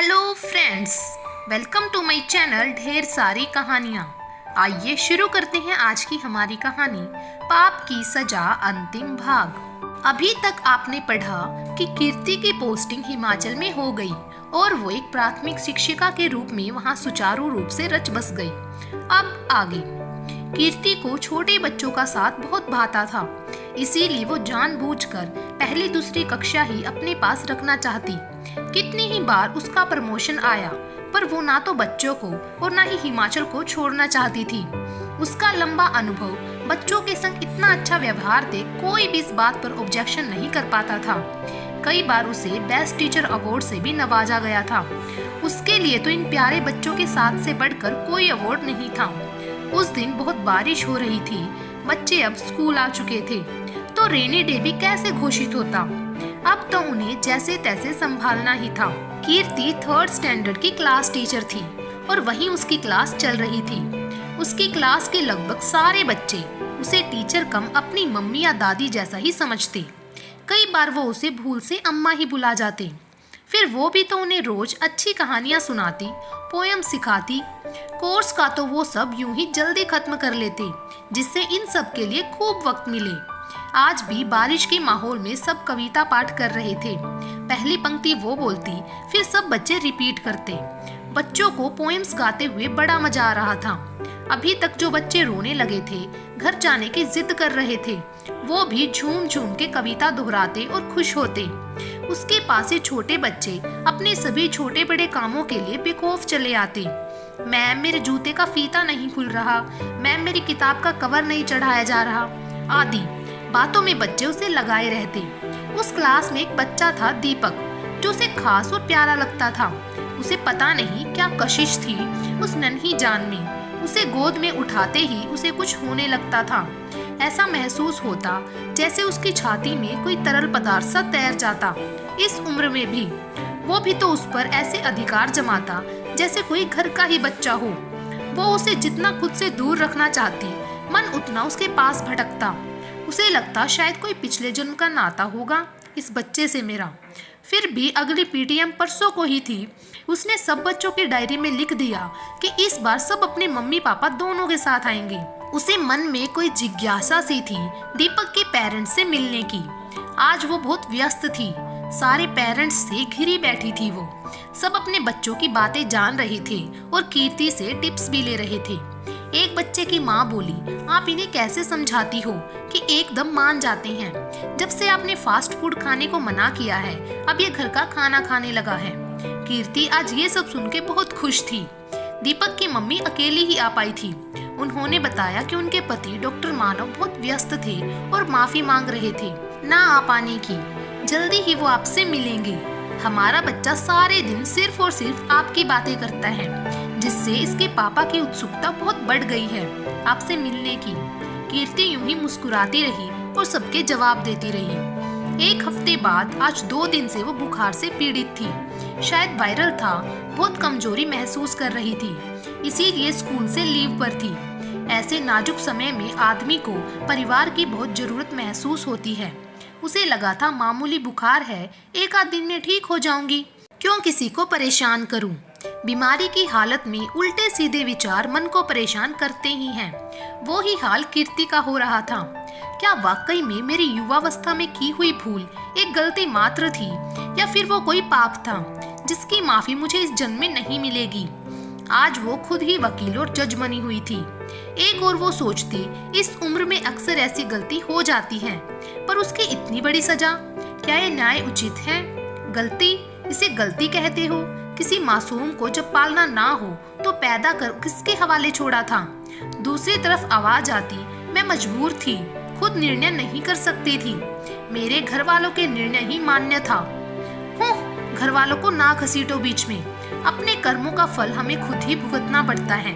Hello friends, welcome to my channel ढेर सारी कहानियाँ। आइए शुरू करते हैं आज की हमारी कहानी पाप की सजा अंतिम भाग। अभी तक आपने पढ़ा कि कीर्ति की पोस्टिंग हिमाचल में हो गई और वो एक प्राथमिक शिक्षिका के रूप में वहाँ सुचारू रूप से रच बस गई। अब आगे। कीर्ति को छोटे बच्चों का साथ बहुत भाता था, इसीलिए वो जानबूझकर पहली दूसरी कक्षा ही अपने पास रखना चाहती। कितनी ही बार उसका प्रमोशन आया, पर वो ना तो बच्चों को और ना ही हिमाचल को छोड़ना चाहती थी। उसका लंबा अनुभव, बच्चों के संग इतना अच्छा व्यवहार देख कोई भी इस बात पर ऑब्जेक्शन नहीं कर पाता था। कई बार उसे बेस्ट टीचर अवार्ड से भी नवाजा गया था। उसके लिए तो इन प्यारे बच्चों के साथ से बढ़कर कोई अवार्ड नहीं था। उस दिन बहुत बारिश हो रही थी, बच्चे अब स्कूल आ चुके थे, तो रेनी डे भी कैसे घोषित होता। अब तो उन्हें जैसे तैसे संभालना ही था। कीर्ति 3rd स्टैंडर्ड की क्लास टीचर थी और वहीं उसकी क्लास चल रही थी। उसकी क्लास के लगभग सारे बच्चे उसे टीचर कम अपनी मम्मी या दादी जैसा ही समझते। कई बार वो उसे भूल से अम्मा ही बुला जाते। फिर वो भी तो उन्हें रोज अच्छी कहानियां सुनाती, पोयम सिखाती। कोर्स का तो वो सब यूं ही जल्दी खत्म कर लेते, जिससे इन सब के लिए खूब वक्त मिले। आज भी बारिश के माहौल में सब कविता पाठ कर रहे थे। पहली पंक्ति वो बोलती, फिर सब बच्चे रिपीट करते। बच्चों को पोएम्स गाते हुए बड़ा मजा आ रहा था। अभी तक जो बच्चे रोने लगे थे, घर जाने की जिद कर रहे थे, वो भी झूम झूम के कविता दोहराते और खुश होते। उसके पास से छोटे बच्चे अपने सभी छोटे बड़े कामों के लिए बेखौफ चले आते। मैम, मेरे जूते का फीता नहीं खुल रहा, मैम मेरी किताब का कवर नहीं चढ़ाया जा रहा, आदि बातों में बच्चे उसे लगाए रहते। उस क्लास में एक बच्चा था दीपक, जो उसे खास और प्यारा लगता था। उसे पता नहीं क्या कशिश थी उस नन्ही जान में। उसे गोद में उठाते ही उसे कुछ होने लगता था। ऐसा महसूस होता जैसे उसकी छाती में कोई तरल पदार्थ सा तैर जाता। इस उम्र में भी वो भी तो उस पर ऐसे अधिकार जमाता जैसे कोई घर का ही बच्चा हो। वो उसे जितना खुद से दूर रखना चाहती, मन उतना उसके पास भटकता। उसे लगता शायद कोई पिछले जन्म का नाता होगा इस बच्चे से मेरा। फिर भी अगली पीटीएम परसों को ही थी। उसने सब बच्चों की डायरी में लिख दिया कि इस बार सब अपने मम्मी पापा दोनों के साथ आएंगे। उसे मन में कोई जिज्ञासा सी थी दीपक के पेरेंट्स से मिलने की। आज वो बहुत व्यस्त थी, सारे पेरेंट्स से घिरी बैठी थी। वो सब अपने बच्चों की बातें जान रहे थे और कीर्ति से टिप्स भी ले रहे थे। एक बच्चे की माँ बोली, आप इन्हें कैसे समझाती हो कि एकदम मान जाते हैं। जब से आपने फास्ट फूड खाने को मना किया है, अब ये घर का खाना खाने लगा है। कीर्ति आज ये सब सुन के बहुत खुश थी। दीपक की मम्मी अकेली ही आ पाई थी। उन्होंने बताया कि उनके पति डॉक्टर मानव बहुत व्यस्त थे और माफी मांग रहे थे ना आ पाने की। जल्दी ही वो आपसे मिलेंगे। हमारा बच्चा सारे दिन सिर्फ और सिर्फ आपकी बातें करता है, जिससे इसके पापा की उत्सुकता बहुत बढ़ गई है आपसे मिलने की। कीर्ति यूं ही मुस्कुराती रही और सबके जवाब देती रही। एक हफ्ते बाद आज 2 दिन से वो बुखार से पीड़ित थी। शायद वायरल था, बहुत कमजोरी महसूस कर रही थी, इसीलिए स्कूल से लीव पर थी। ऐसे नाजुक समय में आदमी को परिवार की बहुत जरूरत महसूस होती है। उसे लगा था मामूली बुखार है, 1 आध दिन में ठीक हो जाऊंगी, क्यों किसी को परेशान करूं। बीमारी की हालत में उल्टे सीधे विचार मन को परेशान करते ही हैं। वो ही हाल कीर्ति का हो रहा था। क्या वाकई में मेरी युवावस्था में की हुई भूल एक गलती मात्र थी, या फिर वो कोई पाप था जिसकी माफी मुझे इस जन्म में नहीं मिलेगी। आज वो खुद ही वकील और जज बनी हुई थी। एक और वो सोचती, इस उम्र में अक्सर ऐसी गलती हो जाती है, पर उसकी इतनी बड़ी सजा, क्या ये न्याय उचित है? गलती, इसे गलती कहते हो? किसी मासूम को जब पालना ना हो तो पैदा कर किसके हवाले छोड़ा था? दूसरी तरफ आवाज आती, मैं मजबूर थी, खुद निर्णय नहीं कर सकती थी, मेरे घर वालों के निर्णय ही मान्य था। घर वालों को ना घसीटो बीच में, अपने कर्मों का फल हमें खुद ही भुगतना पड़ता है।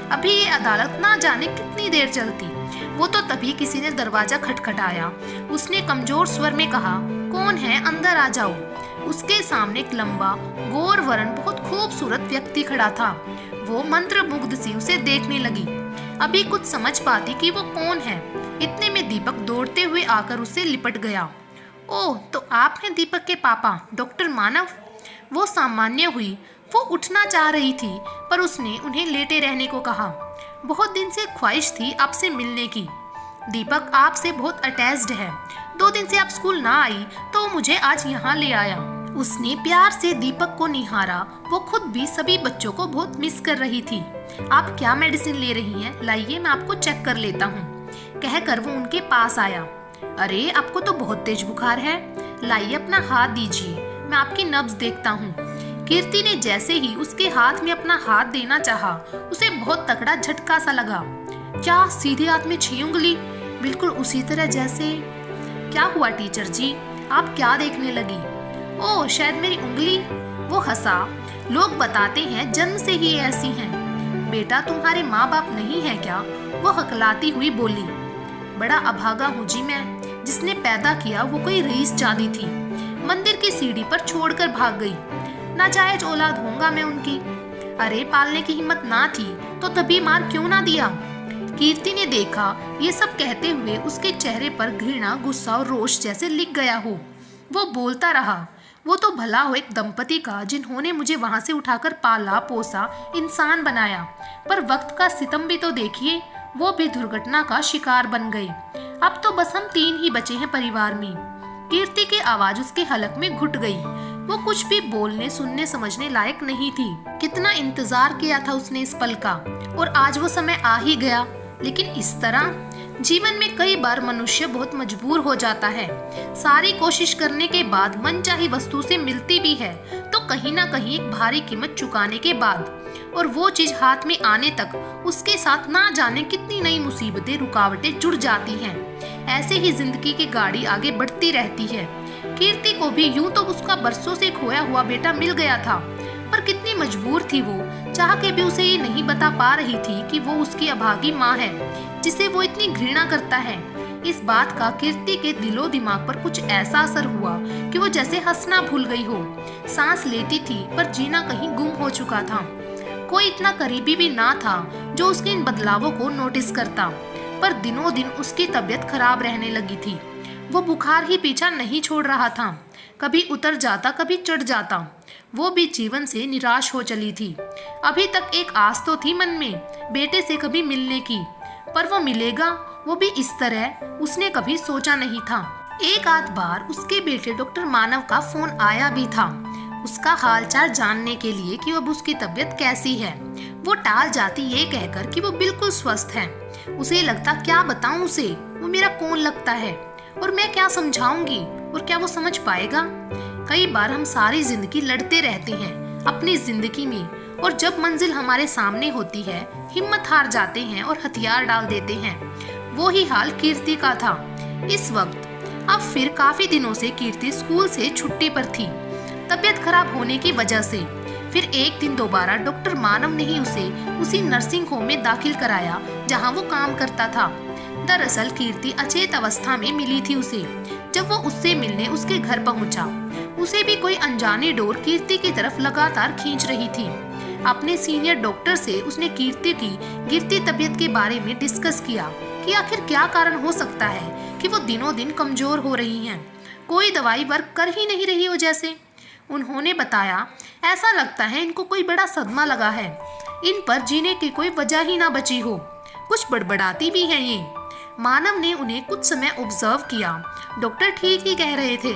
अभी ये अदालत ना जाने कितनी देर चलती। वो तो तभी किसी ने दरवाजा खटखटाया। उसने कमजोर स्वर में कहा, कौन है, अंदर आ जाओ। उसके सामने एक लंबा गौर वर्ण बहुत खूबसूरत व्यक्ति खड़ा था। वो मंत्रमुग्ध सी उसे देखने लगी। अभी कुछ समझ पाती कि वो कौन है, इतने में दीपक दौड़ते हुए आकर उससे लिपट गया। ओह, तो आप हैं दीपक के पापा, डॉक्टर मानव। वो सामान्य हुई। वो उठना चाह रही थी पर उसने उन्हें लेटे रहने को कहा। बहुत दिन से ख्वाहिश थी आपसे मिलने की। दीपक आपसे बहुत अटैच्ड है। 2 दिन से आप स्कूल ना आई तो मुझे आज यहाँ ले आया। उसने प्यार से दीपक को निहारा। वो खुद भी सभी बच्चों को बहुत मिस कर रही थी। आप क्या मेडिसिन ले रही हैं? लाइए मैं आपको चेक कर लेता हूँ, कहकर वो उनके पास आया। अरे आपको तो बहुत तेज बुखार है, लाइए अपना हाथ दीजिए, मैं आपकी नब्ज देखता हूँ। कीर्ति ने जैसे ही उसके हाथ में अपना हाथ देना चाहा, उसे बहुत तगड़ा झटका सा लगा। क्या सीधे हाथ में 6 उंगली, बिल्कुल उसी तरह जैसे। क्या हुआ टीचर जी, आप क्या देखने लगी? ओह शायद मेरी उंगली। वो हंसा। लोग बताते हैं जन्म से ही ऐसी हैं। बेटा तुम्हारे माँ बाप नहीं है क्या? वो हकलाती हुई बोली। बड़ा अभागा हूँ जी मैं, जिसने पैदा किया वो कोई रईस चादी थी, मंदिर की सीढ़ी पर छोड़कर भाग गई। नाजायज औलाद होऊंगा मैं उनकी। अरे पालने की हिम्मत ना थी तो तभी मार क्यों ना दिया? कीर्ति ने देखा ये सब कहते हुए उसके चेहरे पर घृणा, गुस्सा और रोष जैसे लिख गया हो। वो बोलता रहा, वो तो भला हो एक दंपति का जिन्होंने मुझे वहां से उठाकर पाला पोसा, इंसान बनाया, पर वक्त का सितम भी तो देखिए, वो भी दुर्घटना का शिकार बन गए। अब तो बस हम 3 ही बचे हैं परिवार में। कीर्ति की आवाज उसके हलक में घुट गई। वो कुछ भी बोलने, सुनने, समझने लायक नहीं थी। कितना इंतजार किया था उसने इस पल का, और आज वो समय आ ही गया। लेकिन इस तरह जीवन में कई बार मनुष्य बहुत मजबूर हो जाता है। सारी कोशिश करने के बाद मनचाही वस्तु से मिलती भी है तो कहीं ना कहीं एक भारी कीमत चुकाने के बाद, और वो चीज हाथ में आने तक उसके साथ ना जाने कितनी नई मुसीबतें, रुकावटें जुड़ जाती हैं। ऐसे ही जिंदगी की गाड़ी आगे बढ़ती रहती है। कीर्ति को भी यूं तो उसका बरसों से खोया हुआ बेटा मिल गया था, पर कितनी मजबूर थी वो, चाह के भी उसे ये नहीं बता पा रही थी कि वो उसकी अभागी माँ है, जिसे वो इतनी घृणा करता है। इस बात का कीर्ति के दिलो दिमाग पर कुछ ऐसा असर हुआ कि वो जैसे हंसना भूल गई हो। सांस लेती थी पर जीना कहीं गुम हो चुका था। कोई इतना करीबी भी ना था जो उसके इन बदलावों को नोटिस करता, पर दिनों दिन उसकी तबीयत खराब रहने लगी थी। वो बुखार ही पीछा नहीं छोड़ रहा था, कभी उतर जाता कभी चढ़ जाता। वो भी जीवन से निराश हो चली थी। अभी तक एक आस तो थी मन में बेटे से कभी मिलने की, पर वो मिलेगा वो भी इस तरह उसने कभी सोचा नहीं था। एक आध बार उसके बेटे डॉक्टर मानव का फोन आया भी था, उसका हालचाल जानने के लिए कि अब उसकी तबीयत कैसी है। वो टाल जाती ये कहकर कि वो बिल्कुल स्वस्थ है। उसे लगता क्या बताऊं उसे, वो मेरा कौन लगता है और मैं क्या समझाऊंगी, और क्या वो समझ पाएगा? कई बार हम सारी जिंदगी लड़ते रहते हैं अपनी जिंदगी में, और जब मंजिल हमारे सामने होती है हिम्मत हार जाते हैं और हथियार डाल देते हैं। वो ही हाल कीर्ति का था इस वक्त। अब फिर काफी दिनों से कीर्ति स्कूल से छुट्टी पर थी, तबीयत खराब होने की वजह से। फिर एक दिन दोबारा डॉक्टर मानव ने ही उसे उसी नर्सिंग होम में दाखिल कराया जहां वो काम करता था। दरअसल कीर्ति अचेत अवस्था में मिली थी उसे। जब वो उससे मिलने उसके घर पहुंचा, उसे भी कोई अनजानी डोर कीर्ति की तरफ लगातार खींच रही थी। अपने सीनियर डॉक्टर से उसने कीर्ति की गिरती तबीयत के बारे में डिस्कस किया कि आखिर क्या कारण हो सकता है कि वो दिनों दिन कमजोर हो रही हैं। कोई दवाई वर्क कर ही नहीं रही हो जैसे। उन्होंने बताया ऐसा लगता है इनको कोई बड़ा सदमा लगा है, इन पर जीने की कोई वजह ही ना बची हो। कुछ बड़बड़ाती भी हैं ये। मानव ने उन्हें कुछ समय ऑब्जर्व किया। डॉक्टर ठीक ही कह रहे थे।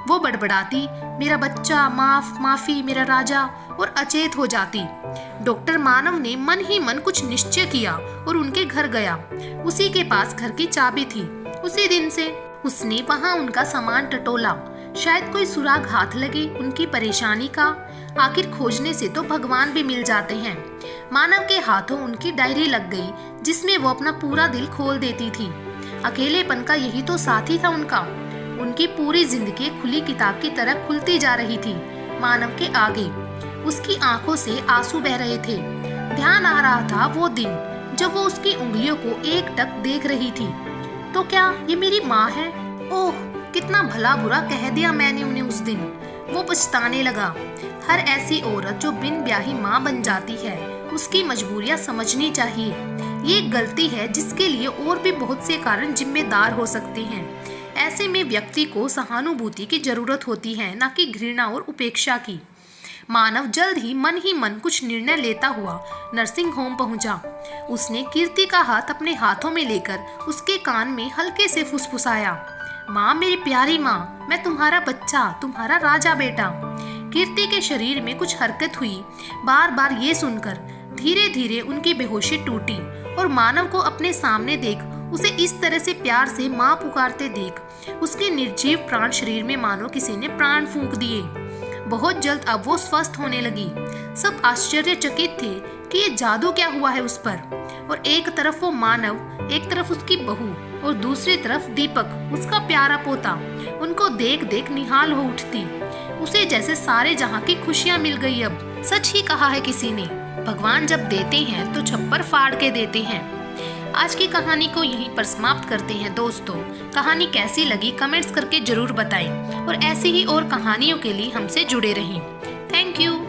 वो बड़बड़ाती मेरा बच्चा, माफी मेरा राजा, और अचेत हो जाती। डॉक्टर मानव ने मन ही मन कुछ निश्चय किया और उनके घर गया। उसी के पास घर की चाबी थी। उसी दिन से उसने वहां उनका सामान टटोला, शायद कोई सुराग हाथ लगे उनकी परेशानी का। आखिर खोजने से तो भगवान भी मिल जाते हैं। मानव के हाथों उनकी डायरी लग गई जिसमें वो अपना पूरा दिल खोल देती थी। अकेलेपन का यही तो साथी था उनका। उनकी पूरी जिंदगी खुली किताब की तरह खुलती जा रही थी मानव के आगे। उसकी आंखों से आंसू बह रहे थे। ध्यान आ रहा था वो दिन जब वो उसकी उंगलियों को एकटक देख रही थी। तो क्या ये मेरी माँ है? ओह कितना भला बुरा कह दिया मैंने उन्हें उस दिन। वो पछताने लगा। हर ऐसी औरत जो बिन ब्याही माँ बन जाती है उसकी मजबूरियां समझनी चाहिए। ये एक गलती है जिसके लिए और भी बहुत से कारण जिम्मेदार हो सकते हैं। ऐसे में व्यक्ति को सहानुभूति की जरूरत होती है, न कि घृणा और उपेक्षा की। मानव जल्द ही मन कुछ निर्णय लेता हुआ नर्सिंग होम पहुंचा। उसने कीर्ति का हाथ अपने हाथों में लेकर उसके कान में हल्के से फुसफुसाया, माँ, मेरी प्यारी माँ, मैं तुम्हारा बच्चा, तुम्हारा राजा बेटा। कीर्ति के शरीर में कुछ हरकत हुई। बार बार ये सुनकर धीरे धीरे उनकी बेहोशी टूटी और मानव को अपने सामने देख उसे इस तरह से प्यार से माँ पुकारते देख उसके निर्जीव प्राण शरीर में मानो किसी ने प्राण फूंक दिए। बहुत जल्द अब वो स्वस्थ होने लगी। सब आश्चर्यचकित थे कि ये जादू क्या हुआ है उस पर। और एक तरफ वो मानव, एक तरफ उसकी बहू और दूसरी तरफ दीपक, उसका प्यारा पोता, उनको देख देख निहाल हो उठती। उसे जैसे सारे जहां की खुशियां मिल गई। अब सच ही कहा है किसी ने, भगवान जब देते हैं तो छप्पर फाड़ के देते हैं। आज की कहानी को यहीं पर समाप्त करते हैं दोस्तों। कहानी कैसी लगी कमेंट्स करके जरूर बताएं और ऐसी ही और कहानियों के लिए हमसे जुड़े रहें। Thank you.